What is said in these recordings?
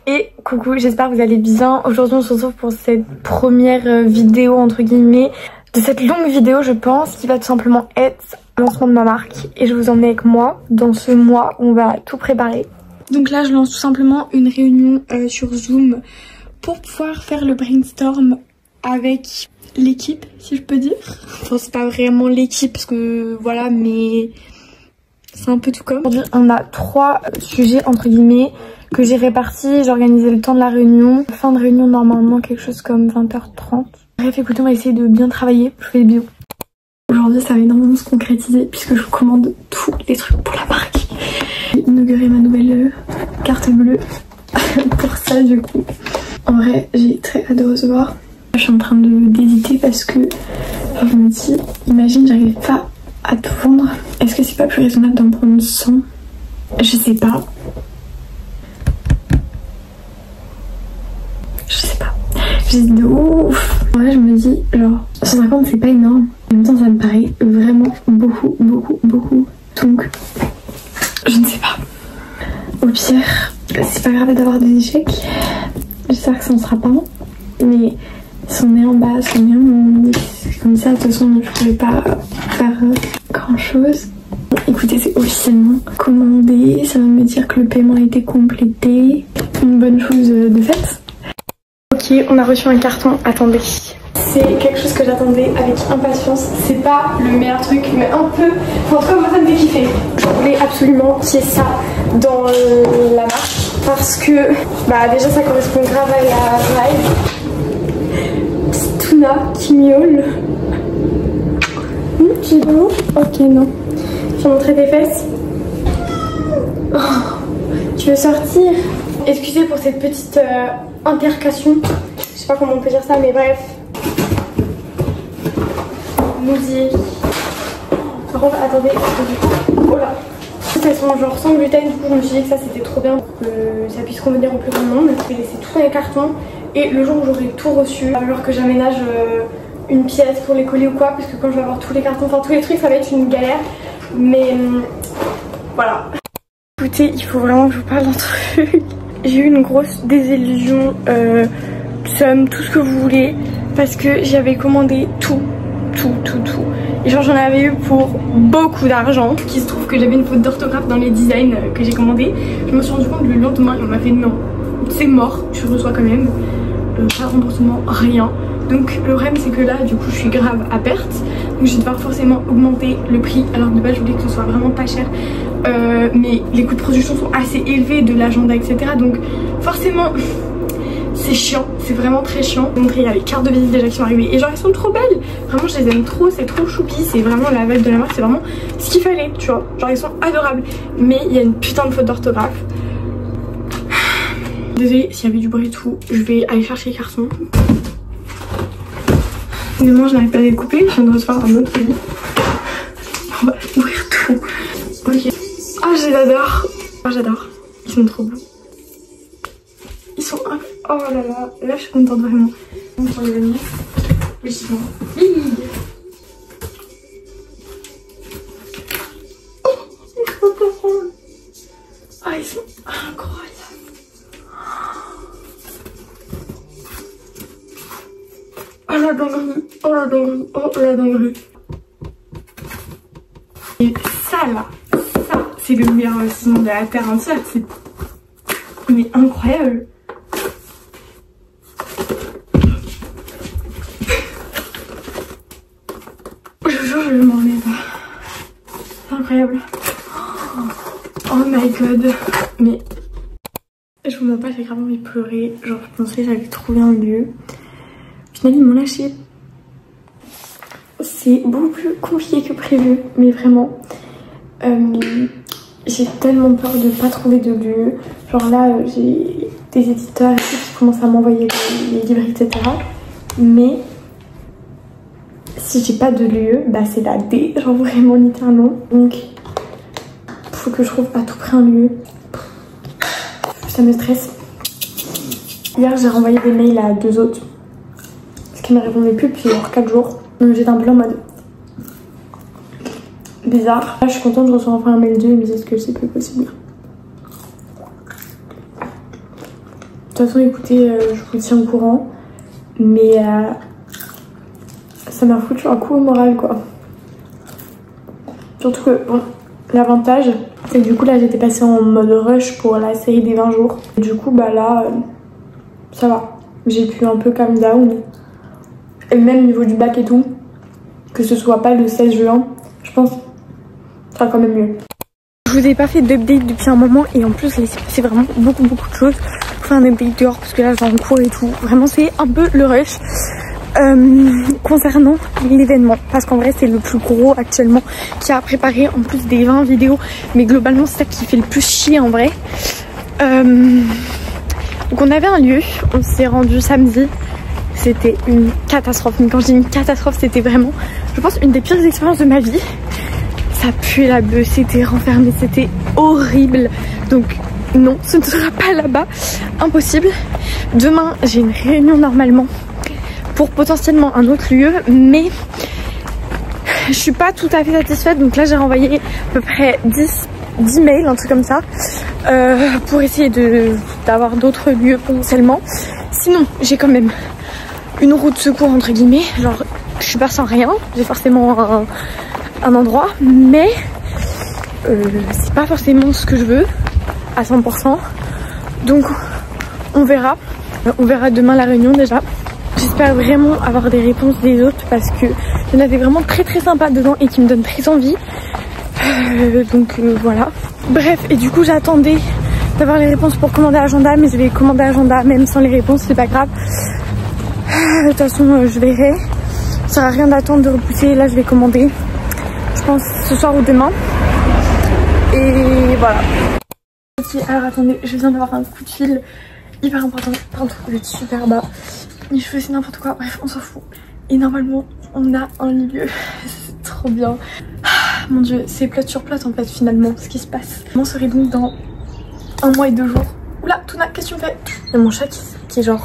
Et coucou, j'espère que vous allez bien. Aujourd'hui on se retrouve pour cette première vidéo entre guillemets de cette longue vidéo je pense qui va tout simplement être le lancement de ma marque. Et je vous emmène avec moi dans ce mois où on va tout préparer. Donc là je lance tout simplement une réunion sur Zoom pour pouvoir faire le brainstorm avec l'équipe si je peux dire. Enfin c'est pas vraiment l'équipe parce que voilà mais c'est un peu tout comme. Aujourd'hui on a 3 sujets entre guillemets que j'ai répartis, j'ai organisé le temps de la réunion. Fin de réunion normalement quelque chose comme 20h30. Bref écoutez on va essayer de bien travailler, je vous fais des bisous. Aujourd'hui ça va énormément se concrétiser puisque je commande tous les trucs pour la marque. J'ai inauguré ma nouvelle carte bleue pour ça du coup. En vrai j'ai très hâte de recevoir. Je suis en train d'hésiter parce que je me dis, imagine j'arrive pas à tout vendre. Est-ce que c'est pas plus raisonnable d'en prendre 100? Je sais pas. J'hésite de ouf. En vrai je me dis genre 150 c'est pas énorme. En même temps ça me paraît vraiment beaucoup. Donc je ne sais pas. Au pire c'est pas grave d'avoir des échecs. J'espère que ça ne sera pas. Mais si on est en bas, si on est en haut, comme ça de toute façon je pourrais pas faire grand chose. Écoutez c'est officiellement commandé. Ça va me dire que le paiement a été complété. Une bonne chose de faite. Ok, on a reçu un carton, attendez. C'est quelque chose que j'attendais avec impatience. C'est pas le meilleur truc, mais un peu. Enfin, en tout cas, moi ça me fait kiffer. Je voulais absolument qu'il y ait ça dans la marque. Parce que, bah, déjà ça correspond grave à la vibe. Petite Tuna qui miaule. J'ai de l'eau? Ok, non. Je vais montrer tes fesses. Oh, tu veux sortir? Excusez pour cette petite intercation. Je sais pas comment on peut dire ça, mais bref. Moody. Par contre, attendez. Oh là. Elles sont genre sans gluten, du coup je me suis dit que ça c'était trop bien pour que ça puisse convenir au plus grand nombre. Je vais laisser tout dans les cartons et le jour où j'aurai tout reçu, alors que j'aménage une pièce pour les coller ou quoi, parce que quand je vais avoir tous les cartons, enfin tous les trucs ça va être une galère. Mais voilà. Écoutez, il faut vraiment que je vous parle d'un truc. J'ai eu une grosse désillusion, somme, tout ce que vous voulez, parce que j'avais commandé tout. Et genre j'en avais eu pour beaucoup d'argent. Qu'il se trouve que j'avais une faute d'orthographe dans les designs que j'ai commandé. Je me suis rendu compte le lendemain et on m'a fait non, c'est mort, tu reçois quand même. Pas de remboursement, rien. Donc le problème c'est que là du coup je suis grave à perte. Donc je vais devoir forcément augmenter le prix. Alors de base je voulais que ce soit vraiment pas cher. Mais les coûts de production sont assez élevés de l'agenda etc. Donc forcément c'est chiant, c'est vraiment très chiant. Il y a les cartes de visite déjà qui sont arrivées et genre elles sont trop belles. Vraiment je les aime trop, c'est trop choupi. C'est vraiment la vibe de la marque, c'est vraiment ce qu'il fallait tu vois. Genre ils sont adorables. Mais il y a une putain de faute d'orthographe. Désolée s'il y avait du bruit et tout. Je vais aller chercher les cartons. Finalement je n'arrive pas à les couper, je viens de recevoir un autre colis. On va ouvrir tout. Ok. Oh je les adore. Oh j'adore. Ils sont trop beaux. Ils sont oh là là. Là je suis contente vraiment. Pour les amis. Oui c'est bon. Oh ils sont incroyables. Oh la dinguerie, oh la dinguerie, oh la dinguerie. Et ça là, ça c'est le meilleur investissement de la terre entière, c'est mais incroyable. Je vous jure je m'en remets pas. C'est incroyable. Oh my god. Mais je vous mens pas, j'ai grave envie de pleurer. Genre je pensais que j'avais trouvé un lieu. Finalement ils m'ont lâché. C'est beaucoup plus compliqué que prévu, mais vraiment. J'ai tellement peur de pas trouver de lieu. Genre là j'ai des éditeurs et tout qui commencent à m'envoyer les livres etc. Mais si j'ai pas de lieu, bah c'est la D, genre vraiment littéralement. Donc faut que je trouve à tout prix un lieu. Ça me stresse. Hier j'ai renvoyé des mails à 2 autres. Parce qu'ils ne me répondaient plus depuis genre 4 jours. Donc j'étais un peu en mode bizarre. Là je suis contente de recevoir enfin un mail d'eux, mais est-ce que c'est plus possible? toute façon écoutez, je vous tiens au courant. Mais ça m'a foutu un coup au moral quoi. Surtout que bon, l'avantage c'est que du coup là j'étais passée en mode rush pour la série des 20 jours. Et du coup bah là ça va. J'ai pu un peu calm down. Et même au niveau du bac et tout, que ce soit pas le 16 juin, je pense que ça sera quand même mieux. Je vous ai pas fait d'update depuis un moment et en plus là c'est vraiment beaucoup de choses. Je fais un update dehors parce que là j'ai en cours et tout. Vraiment c'est un peu le rush. Concernant l'événement, parce qu'en vrai c'est le plus gros actuellement qui a préparé en plus des 20 vidéos, mais globalement c'est ça qui fait le plus chier en vrai. Donc on avait un lieu, on s'est rendu samedi, c'était une catastrophe. Mais quand je dis une catastrophe, c'était vraiment, je pense, une des pires expériences de ma vie. Ça puait la bœuf, c'était renfermé, c'était horrible. Donc non, ce ne sera pas là-bas, impossible. Demain j'ai une réunion normalement pour potentiellement un autre lieu, mais je suis pas tout à fait satisfaite. Donc là j'ai renvoyé à peu près 10 mails, un truc comme ça, pour essayer d'avoir d'autres lieux potentiellement. Sinon j'ai quand même une roue de secours entre guillemets, genre je suis pas sans rien, j'ai forcément un endroit, mais c'est pas forcément ce que je veux à 100%. Donc on verra demain la réunion déjà. J'espère vraiment avoir des réponses des autres parce que il y en avait vraiment très sympa dedans et qui me donnent très envie. Donc voilà. Bref, et du coup j'attendais d'avoir les réponses pour commander agenda, mais je vais commander agenda même sans les réponses, c'est pas grave. De toute façon je verrai. Ça sert à rien d'attendre de repousser, là je vais commander. Je pense ce soir ou demain. Et voilà. Ok, alors attendez, je viens d'avoir un coup de fil hyper important. Pardon, vous êtes super bas. Les cheveux c'est n'importe quoi, bref on s'en fout. Et normalement on a un lieu, c'est trop bien. Ah, mon dieu, c'est plot sur plot en fait finalement ce qui se passe. On serait donc dans 1 mois et 2 jours. Oula, Touna, qu'est-ce que tu me fais? Il y a mon chat qui est genre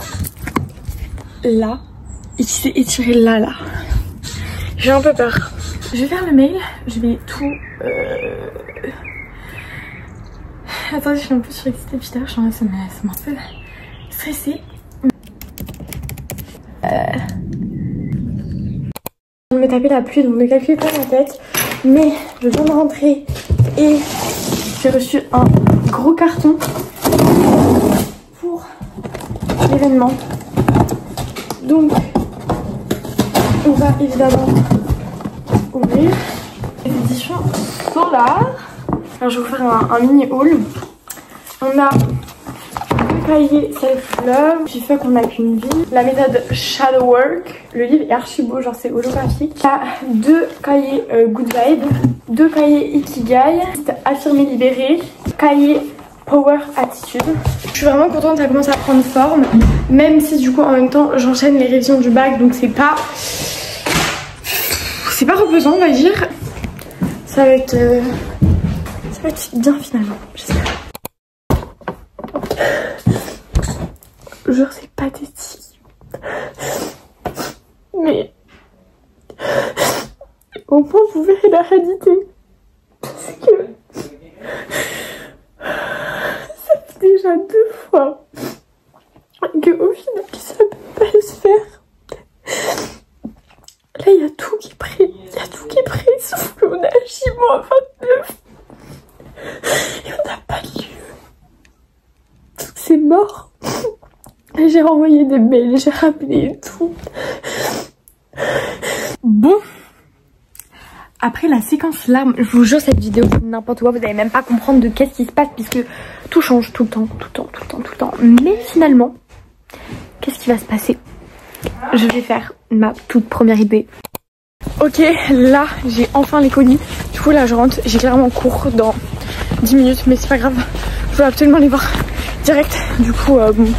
là et qui s'est étiré là. J'ai un peu peur. Je vais faire le mail, je vais tout... Attendez, je suis un peu surexcitée, putain, ça m'a un peu stressée. On me tapait la pluie donc ne calculez pas ma tête, mais je viens de rentrer et j'ai reçu un gros carton pour l'événement. Donc on va évidemment ouvrir les éditions Solar. Alors je vais vous faire un mini haul. On a cahier self-love, j'ai fait qu'on n'a qu'une vie, la méthode shadow work, le livre est archi beau, genre c'est holographique. Il y a 2 cahiers good vibe, 2 cahiers ikigai, affirmer libérer, cahier power attitude. Je suis vraiment contente, ça commence à prendre forme, même si du coup en même temps j'enchaîne les révisions du bac, donc c'est pas reposant on va dire. Ça va être bien finalement, j'espère. Genre c'est pathétique, mais au moins vous verrez la réalité, parce que ça fait déjà 2 fois que au final ça peut pas se faire. Là il y a tout qui est prêt, sauf qu'on a J-29 et on n'a pas de lieu, donc c'est mort. J'ai renvoyé des mails, j'ai rappelé et tout. Bon, après la séquence larmes, je vous jure cette vidéo c'est n'importe quoi, vous n'allez même pas comprendre de qu'est-ce qui se passe puisque tout change tout le temps. Mais finalement, qu'est-ce qui va se passer? Je vais faire ma toute première idée. Ok, là j'ai enfin les colis. Du coup là je rentre, j'ai clairement cours dans 10 minutes, mais c'est pas grave. Je veux absolument les voir direct. Du coup bon,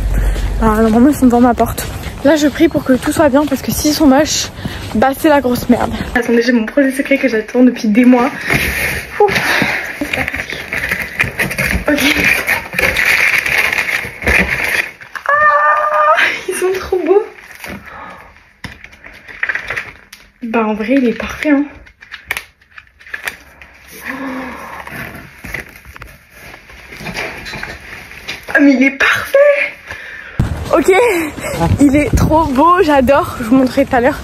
bah, normalement ils sont devant ma porte. Là je prie pour que tout soit bien parce que s'ils sont moches, bah c'est la grosse merde. Attendez, j'ai mon projet secret que j'attends depuis des mois. Ouf. Ok. Ah, ils sont trop beaux. Bah en vrai il est parfait hein. Ah mais il est parfait. Ok, il est trop beau, j'adore, je vous montrerai tout à l'heure.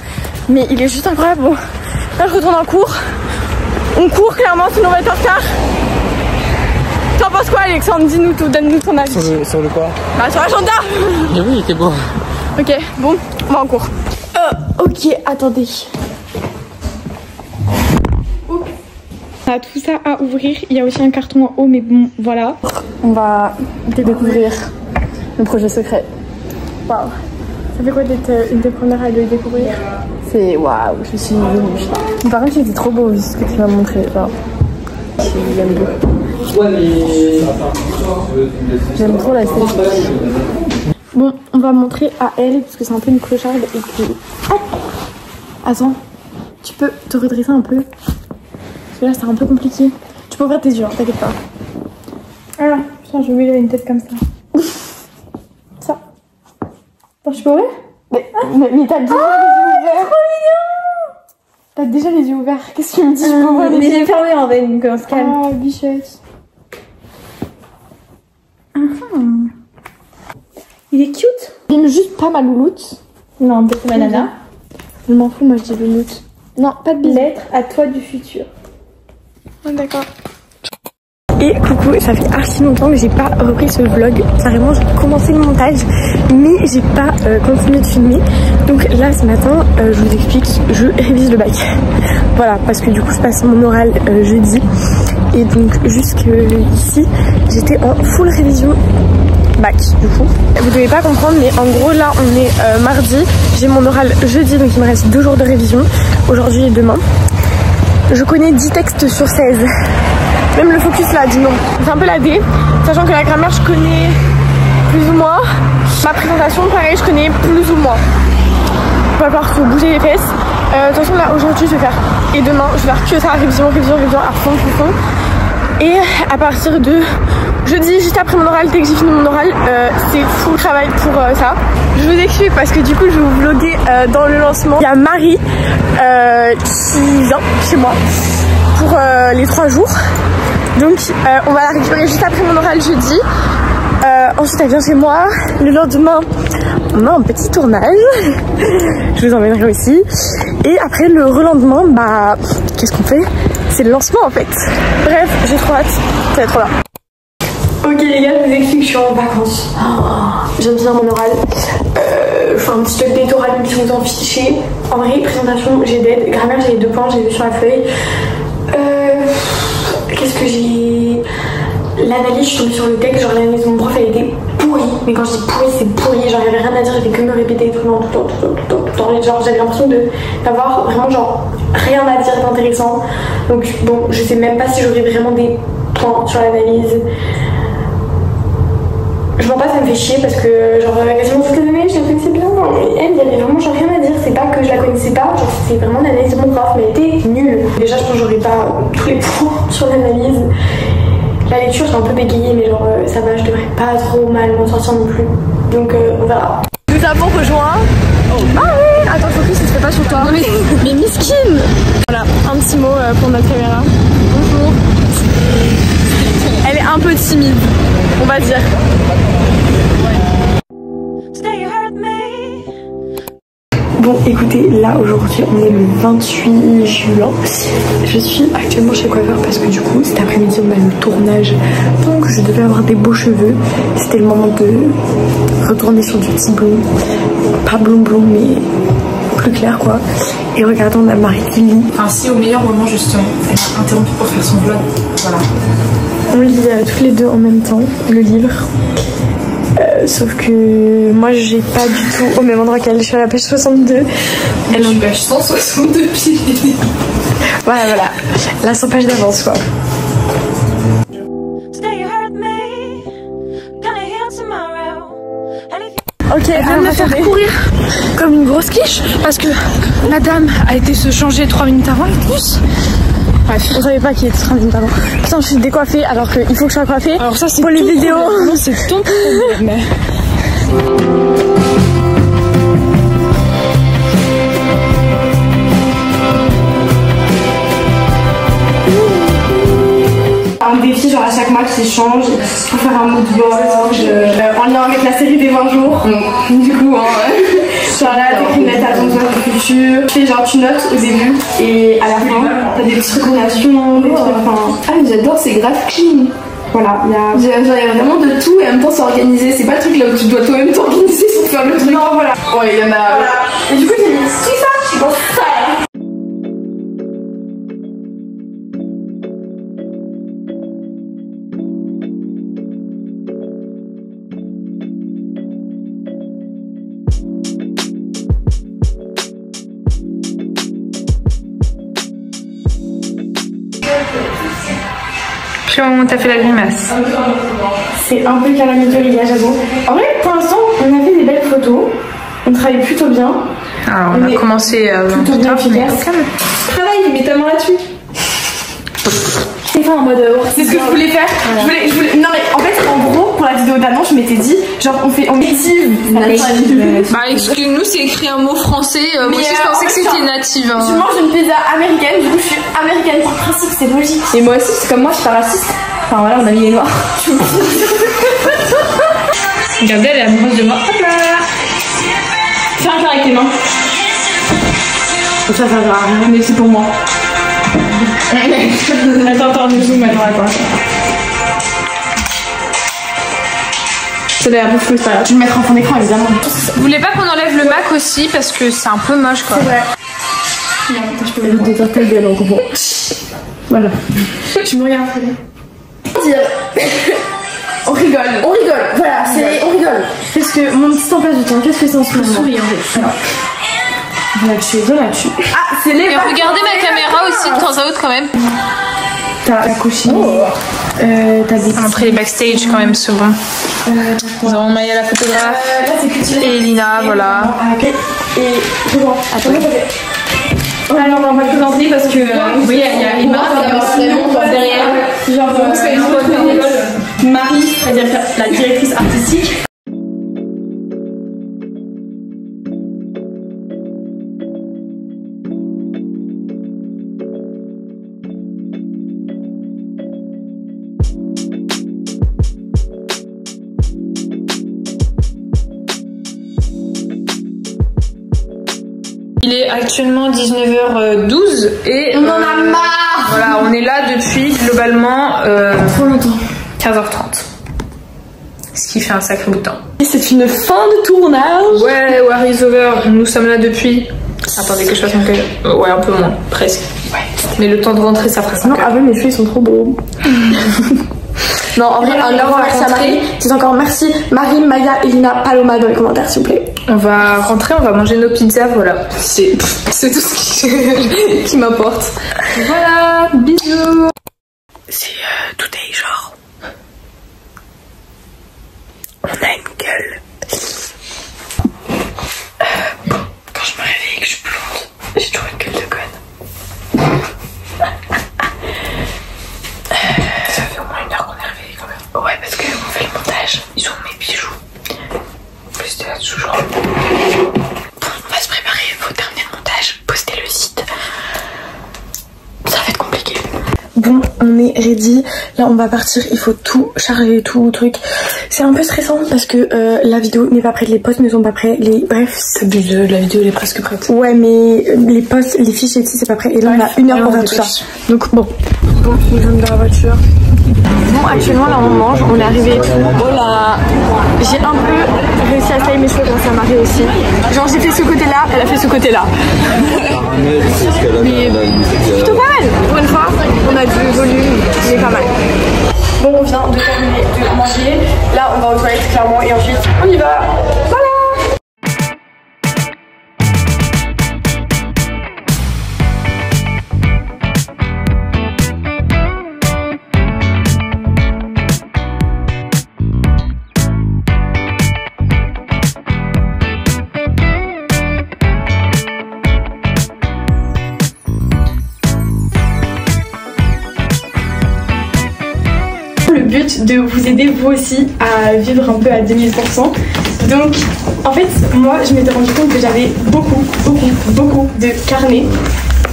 Mais il est juste incroyable. Bon, là je retourne en cours. On court clairement, sinon on va être en retard. T'en penses quoi Alexandre? Dis-nous tout, donne-nous ton avis. Sur le quoi? Bah sur l'agenda. Mais oui, il était beau. Ok, bon, on va en cours. Ok, attendez. Oups. On a tout ça à ouvrir. Il y a aussi un carton en haut, mais bon, voilà. On va découvrir le projet secret. Waouh. Ça fait quoi d'être une des premières à le découvrir? C'est waouh, je suis venue. Par contre, c'était trop beau ce que tu m'as montré. Genre, j'aime beaucoup. J'aime trop la style. Bon, on va montrer à elle parce que c'est un peu une clocharde et que. Hop. Attends, tu peux te redresser un peu parce que là c'est un peu compliqué. Tu peux ouvrir tes yeux, hein, t'inquiète pas. Ah, putain, j'ai oublié, il a une tête comme ça. Ça. Attends, je peux ouvrir? Mais t'as déjà les yeux ouverts. Trop mignon. T'as déjà les yeux ouverts. Qu'est-ce que tu me dis? Je peux ouvrir les yeux fermés en fait, donc on se calme. Ah, bichette. Il est cute. Il aime juste pas ma louloute. Non, peut-être ma nana. Je m'en fous, moi je dis louloute. Non, pas de bisous. Lettre à toi du futur. Oh, d'accord. Et coucou, ça fait archi longtemps que j'ai pas repris ce vlog. Carrément, j'ai commencé le montage, mais j'ai pas continué de filmer. Donc là, ce matin, je vous explique, je révise le bac. Voilà, parce que du coup, je passe mon oral jeudi. Et donc, jusqu'ici, j'étais en full révision bac, du coup. Vous devez pas comprendre, mais en gros, là, on est mardi. J'ai mon oral jeudi, donc il me reste 2 jours de révision, aujourd'hui et demain. Je connais 10 textes sur 16. Même le focus là du nom. C'est un peu la D, sachant que la grammaire je connais plus ou moins. Ma présentation pareil je connais plus ou moins. Il va falloir se bouger les fesses. De toute façon là aujourd'hui je vais faire. Et demain je vais faire que ça, révision à fond. Et à partir de jeudi, juste après mon oral, dès que j'ai fini mon oral, c'est full travail pour ça. Je vous explique parce que du coup je vais vous vlogger dans le lancement. Il y a Marie qui vient chez moi pour les 3 jours. Donc on va la récupérer juste après mon oral jeudi. Ensuite elle vient chez moi. Le lendemain on a un petit tournage. Je vous emmènerai aussi. Et après le relendemain, bah qu'est-ce qu'on fait? C'est le lancement en fait. Bref, j'ai trop hâte. Ça va être trop bien. Ok les gars, je vous explique, je suis en vacances. Je viens de finir mon oral. Je fais un petit update oral même si vous en fichez. En vrai, présentation, j'ai d'aide. Grammaire, j'ai les 2 points, j'ai vu sur la feuille. Qu'est-ce que j'ai... L'analyse, je suis tombée sur le texte, genre l'analyse de mon prof, elle était pourrie. Mais quand je dis pourrie, c'est pourri. Genre, il n'y avait rien à dire, j'ai fait que me répéter des trucs tout le temps. Genre, j'avais l'impression d'avoir vraiment, genre, rien à dire d'intéressant. Donc, bon, je sais même pas si j'aurais vraiment des points sur l'analyse. Je m'en passe, ça me fait chier parce que, genre, quasiment toutes les années, je l'ai fait que c'est bien. Mais elle, il y avait vraiment, genre, rien à dire. C'est pas que je la connaissais pas, genre, c'est vraiment l'analyse de mon prof, mais elle était nulle. Déjà, je pense que j'aurais pas tous les points sur l'analyse. La lecture, j'ai un peu bégayé, mais genre, ça va, je devrais pas trop mal m'en sortir non plus. Donc, on verra. Nous avons rejoint. Oh. Ah oui, attends, focus, il se fait pas sur toi. Mais miskin. Voilà, un petit mot pour notre caméra. Bonjour. Elle est un peu timide, on va dire. Bon écoutez, là aujourd'hui on est le 28 juin. Je suis actuellement chez le coiffeur parce que du coup cet après-midi on a le tournage. Donc je devais avoir des beaux cheveux. C'était le moment de retourner sur du petit blond. Pas blond mais plus clair quoi. Et regardez, on a Marie qui lit. Enfin si, au meilleur moment justement. Elle m'a interrompu pour faire son vlog. Voilà. On lit toutes les 2 en même temps le livre. Sauf que moi j'ai pas du tout au même endroit qu'elle. Je suis à la page 62. Elle est en page 162 pieds. Voilà, la 100 pages d'avance quoi. Ok, elle vient de me faire courir comme une grosse quiche parce que la dame a été se changer 3 minutes avant et plus. Bref, on savait pas qu'il était 3 minutes avant. Putain, je suis décoiffée alors qu'il faut que je sois coiffée. Alors ça c'est pour les vidéos. Non, c'est ton problème. un défi genre à chaque mois qui change pour faire un mood board en lien avec la série des 20 jours. Du coup, genre là, t'écris une lettre à ton toi du futur. Tu fais genre tu notes au début et à la fin, t'as des petites recommandations, des trucs. Enfin, ah, mais j'adore, c'est grave clean. voilà, il y a vraiment de tout et en même temps c'est organisé. C'est pas le truc là où tu dois toi-même t'organiser pour faire le truc. Non, voilà. Ouais, il y en a. Voilà. Et du coup, j'ai mis tout ça dans ça. Comment t'as fait la grimace? C'est un peu calamiteux les gars, j'avoue. En vrai, pour l'instant, on a fait des belles photos. On travaille plutôt bien. Alors, on a commencé plutôt bien efficace. Travaille, mais ta main là-dessus. C'est pas en mode. C'est ce que je voulais faire. Voilà. Je voulais. Non mais en fait, en gros, pour la vidéo d'annonce, je m'étais dit, genre, on native. Bah, excuse-nous, c'est écrit un mot français. Moi aussi, je pensais que c'était native. Je mange une pizza américaine, du coup, je suis américaine par principe, c'est logique. Et moi aussi, c'est comme moi, je suis pas raciste. Enfin voilà, on a mis les noirs. Regardez, elle est amoureuse de moi. Hop là. Fais un cœur avec tes mains. Ça servira à rien, mais c'est pour moi. Attends, je zoome maintenant à quoi. C'est la bouffe, c'est pas grave. Je vais le mettre en fond d'écran évidemment. Vous voulez pas qu'on enlève le Mac aussi parce que c'est un peu moche quoi. C'est vrai. Non, je peux le dire ta gueule en gros. Voilà. Tu me regardes après. On rigole, voilà, on rigole. Parce que mon petit emploi du temps, qu'est-ce que c'est en ce moment? Souris en fait. Là-dessus. Ah, c'est les. Et regardez ma caméra aussi de temps à autre quand même. T'as la cochine. T'as des. Après les backstage quand même souvent. Nous avons Maya la photographe. Là, c'est et Lina, voilà. Et devant. Attends, alors on va pas présenter parce que vous voyez il y a Emma derrière genre Marie la directrice artistique. Il est actuellement 19h12 et on en a marre. Voilà, on est là depuis globalement trop longtemps. 15h30. Ce qui fait un sacré bout de temps. Et c'est une fin de tournage. Ouais, War is over. Nous sommes là depuis. Attendez que je fasse mon cahier. Ouais, un peu moins, presque. Ouais. Mais le temps de rentrer, ça fera 5 heures. Non, ah ouais, mes cheveux ils sont trop beaux. Non, en vrai, un grand merci à Marie. C'est encore merci Marie, Maya, Elina, Paloma dans les commentaires, s'il vous plaît. On va rentrer, on va manger nos pizzas, voilà. C'est tout ce qui m'importe. Voilà, bisous. C'est today, genre. On a une gueule. Quand je me réveille et que je plonge, j'ai toujours une gueule de conne. Ça fait au moins 1 heure qu'on est réveillé quand même. Ouais, parce qu'on fait le montage. Ils ont mes bijoux. Plus de là toujours. Bon, on va se préparer. Il faut terminer le montage, poster le site. Ça va être compliqué. Bon, on est ready. Là, on va partir. Il faut tout charger, tout truc. C'est un peu stressant parce que la vidéo n'est pas prête, les posts ne sont pas prêts. Bref, t'abuses, la vidéo elle est presque prête. Ouais, mais les posts, les fichiers ici, c'est pas prêt. Et là, on a 1 heure pour faire tout ça. Donc, bon. Bon, nous sommes dans la voiture. Bon, actuellement, là, on mange. On est arrivé et tout. Oh là. J'ai un peu réussi à tailler mes cheveux grâce à Marie aussi. Genre, j'ai fait ce côté-là, elle a fait ce côté-là. Mais plutôt pas mal. Pour une fois, on a du volume, mais pas mal. Bon, on vient de terminer de manger. Là, on va aux toilettes clairement et ensuite, on y va. Voilà. But de vous aider vous aussi à vivre un peu à 2000%. Donc en fait moi je m'étais rendu compte que j'avais beaucoup de carnets.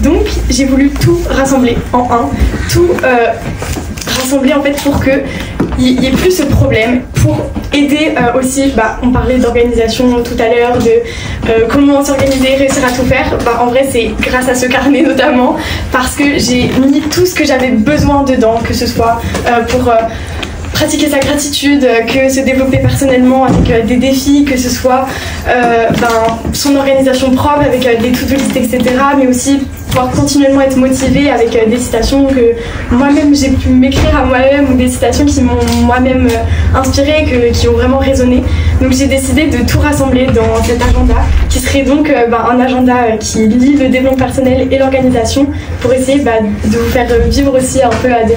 Donc j'ai voulu tout rassembler en un, tout rassembler en fait pour que il n'y ait plus ce problème, pour aider aussi, on parlait d'organisation tout à l'heure, de comment s'organiser, réussir à tout faire. En vrai c'est grâce à ce carnet notamment, parce que j'ai mis tout ce que j'avais besoin dedans, que ce soit pour pratiquer sa gratitude, que se développer personnellement avec des défis, que ce soit son organisation propre avec des to-do list, etc. Mais aussi pouvoir continuellement être motivée avec des citations que moi-même j'ai pu m'écrire à moi-même, ou des citations qui m'ont moi-même inspirée, qui ont vraiment résonné. Donc j'ai décidé de tout rassembler dans cet agenda, qui serait donc un agenda qui lie le développement personnel et l'organisation, pour essayer de vous faire vivre aussi un peu à 2000%.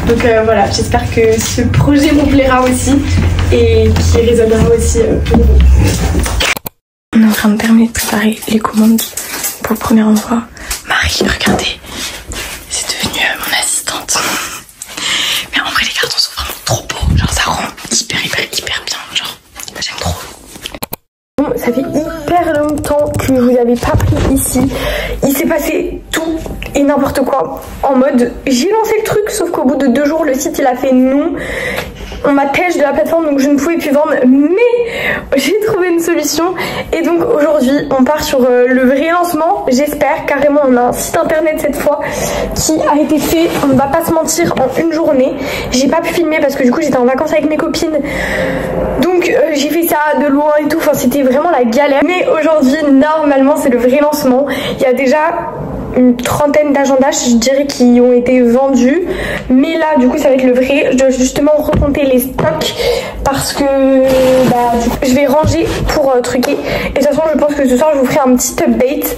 Donc voilà, j'espère que ce projet vous plaira aussi et qui résonnera aussi pour vous. On est en train de terminer de préparer les commandes pour le premier endroit. Marie, regardez, c'est devenu mon assistante. Mais en vrai les cartons sont vraiment trop beaux, genre ça rend hyper bien, genre j'aime trop. Bon, ça fait hyper longtemps que je vous avais pas pris ici. Il s'est passé tout et n'importe quoi. En mode, j'ai lancé le truc, sauf qu'au bout de 2 jours, le site il a fait non. On m'a tèche de la plateforme, donc je ne pouvais plus vendre. Mais j'ai trouvé une solution. Et donc aujourd'hui, on part sur le vrai lancement. J'espère carrément. On a un site internet cette fois qui a été fait, on ne va pas se mentir, en une journée. J'ai pas pu filmer parce que du coup j'étais en vacances avec mes copines. Donc j'ai fait ça de loin et tout. Enfin, c'était vraiment la galère. Mais aujourd'hui, normalement, c'est le vrai lancement. Il y a déjà une trentaine d'agendas, je dirais, qui ont été vendus. Mais là, du coup, ça va être le vrai. Je dois justement recompter les stocks parce que du coup, je vais ranger pour truquer. Et de toute façon, je pense que ce soir, je vous ferai un petit update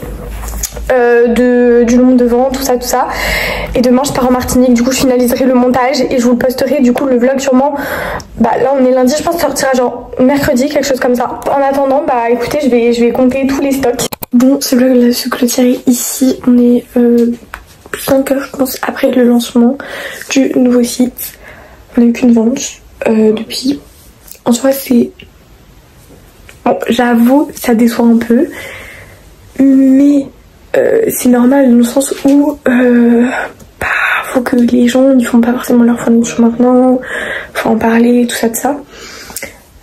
du nombre de ventes, tout ça. Et demain, je pars en Martinique. Du coup, je finaliserai le montage et je vous le posterai. Du coup, le vlog, sûrement. Là, on est lundi. Je pense que ça sortira genre mercredi, quelque chose comme ça. En attendant, écoutez, je vais compter tous les stocks. Bon, ce vlog là se clôturer ici. On est 5 heures, je pense, après le lancement du nouveau site. On n'a eu qu'une vente depuis. En soi, c'est... Bon, j'avoue, ça déçoit un peu. Mais c'est normal dans le sens où faut que les gens ne font pas forcément leur fourniture maintenant. Faut en parler, tout ça de ça.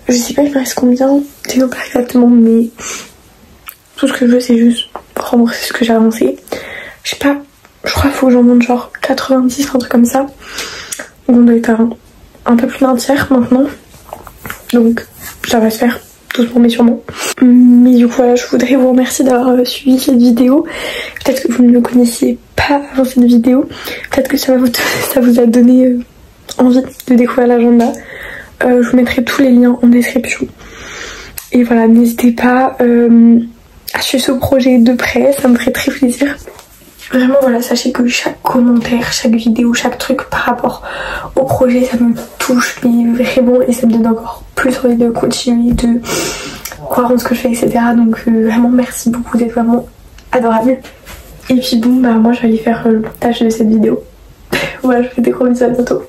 Je sais pas il me reste combien, je sais pas exactement, mais tout ce que je veux c'est juste rembourser ce que j'ai avancé. Je sais pas, je crois qu'il faut que j'en monte genre 90, un truc comme ça. Donc on doit être un peu plus d'un tiers maintenant. Donc ça va se faire doucement mais sûrement. Mais du coup voilà, je voudrais vous remercier d'avoir suivi cette vidéo. Peut-être que vous ne me connaissiez pas avant cette vidéo. Peut-être que ça vous a donné envie de découvrir l'agenda. Je vous mettrai tous les liens en description. Et voilà, n'hésitez pas à suivre ce projet de près, ça me ferait très plaisir. Vraiment voilà, sachez que chaque commentaire, chaque vidéo, chaque truc par rapport au projet, ça me touche mais vraiment, et ça me donne encore plus envie de continuer, de croire en ce que je fais, etc. Donc vraiment merci beaucoup d'être vraiment adorable. Et puis bon, moi je vais aller faire le montage de cette vidéo. Voilà, je vous fais des gros bisous, à bientôt.